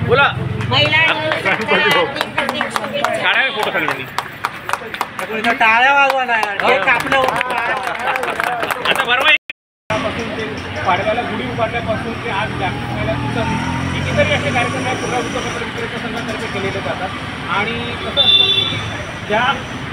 बोला काढा फोटो सगळ्यांनी टाळ्या वाजवायला आता बरोबर पाडव्याला गुढी उभारल्यापासून ते आज जागतिक महिला दिवस कितीतरी असे कार्यक्रम या कुर्ला वृत्तपत्र विक्रेता संघातर्फे केलेले जातात. आणि कसं असतं की ज्या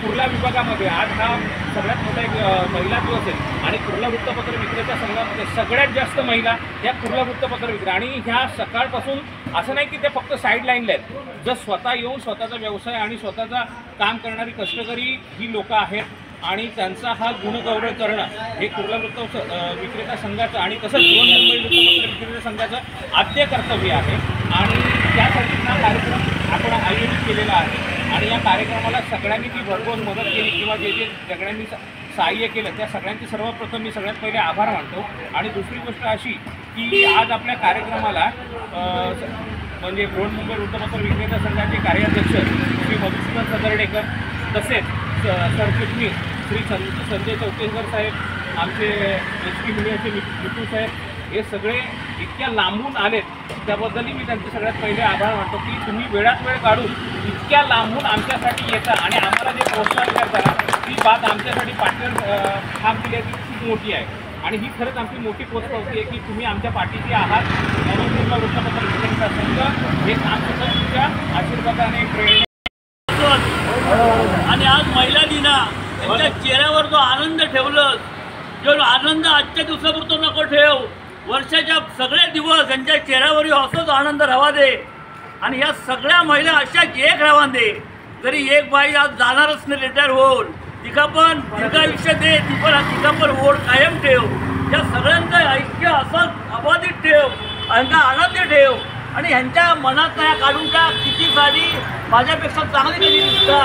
कुर्ला विभागामध्ये आज हा सगळ्यात मोठा एक महिला दिवस आहे आणि कुर्ला वृत्तपत्र विक्रेता संघामध्ये सगळ्यात जास्त महिला या कुर्ला वृत्तपत्र विक्रेता आणि ह्या सकाळपासून असं नाही की ते फक्त साईड लाईनला आहेत, जर स्वतः येऊन स्वतःचा व्यवसाय आणि स्वतःचा काम करणारी कष्टकरी ही लोकं आहेत आणि त्यांचा हा गुणगौरव करणं हे कुर्ला वृत्त विक्रेता संघाचं आणि तसंच मुंबई वृत्तपत्र विक्रेता संघाचं आद्य कर्तव्य आहे. आणि त्यासाठी हा कार्यक्रम आपण आयोजित केलेला आहे आणि या कार्यक्रमाला सगळ्यांनी ती भरघोस मदत केली किंवा जे जे सगळ्यांनी सहाय्य केलं त्या सगळ्यांचे सर्वप्रथम मी सगळ्यात पहिले आभार मानतो. आणि दुसरी गोष्ट अशी की आज आपल्या कार्यक्रमाला म्हणजे मुंबई वृत्तपत्र विक्रेता संघाचे कार्याध्यक्ष श्री मधुसूदन सदर्डेकर तसेच सरचिटणीस श्री संजय चौकेकर साहेब, आमचे SP मीडियाचे मिठू साहेब, हे सगळे इतक्या लांबून आलेत त्याबद्दलही मी त्यांचे सगळ्यात पहिले आभार मानतो की तुम्ही वेळात वेळ काढून इतक्या लांबून आमच्यासाठी येता आणि आम्हाला जे प्रोत्साहन करता ती बात आमच्यासाठी पाठीवर ठाम दिल्याची खूप मोठी आहे. आणि ही खरंच आमची मोठी पोचपावती आहे की तुम्ही आमच्या पाठीशी आहात. म्हणून वृत्तपत्र विक्रेता संघ हे काम सुद्धा तुमच्या आशीर्वादाने प्रेरणा. आणि आज महिला दिना त्यांच्या चेहऱ्यावर जो आनंद ठेवलं, जो आनंद आजच्या दिवसापुरतो नको ठेव, वर्षाच्या सगळे दिवस त्यांच्या चेहऱ्यावर असंच आनंद राहा दे. आणि ह्या सगळ्या महिला अशाच एक राहा दे. जरी एक बाई आज जाणारच नाही रिटायर होऊन, तिका पण तिचं आयुष्य दे, तिका पण ओढ कायम ठेव. या सगळ्यांचं ऐक्य असंच अबाधित ठेव, यांचा आनंद ठेव. आणि ह्यांच्या मनात या काढून टाक किती सारी माझ्यापेक्षा चांगली कधी दिसता.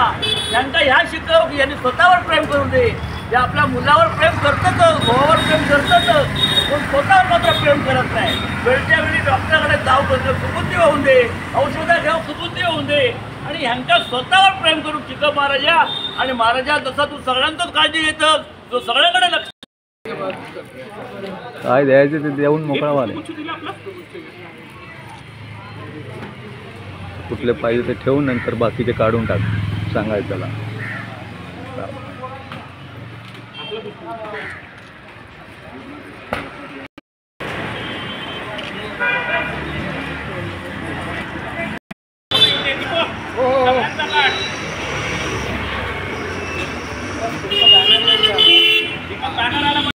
यांचा ह्या शिकव की यांनी स्वतःवर प्रेम करून दे. जे आपल्या मुलावर प्रेम करतच, भावावर प्रेम करतच, पण स्वतःवर मात्र प्रेम करत नाही. वेळच्या वेळी डॉक्टरकडे जाऊ कसं सुबुद्धी होऊन दे, औषधं घ्यावं सुबुद्धी होऊन दे. आणि ह्यांच्या स्वतःवर प्रेम करून शिकव महाराजा. आणि महाराजा जसा तू सगळ्यांचंच काळजी घेतस, तो सगळ्यांकडे लक्ष काय द्यायचं ते देऊन मोकळा व्हाले. कुठले पाहिजे ते ठेवून नंतर बाकीचे काढून टाक सांगायचं त्याला.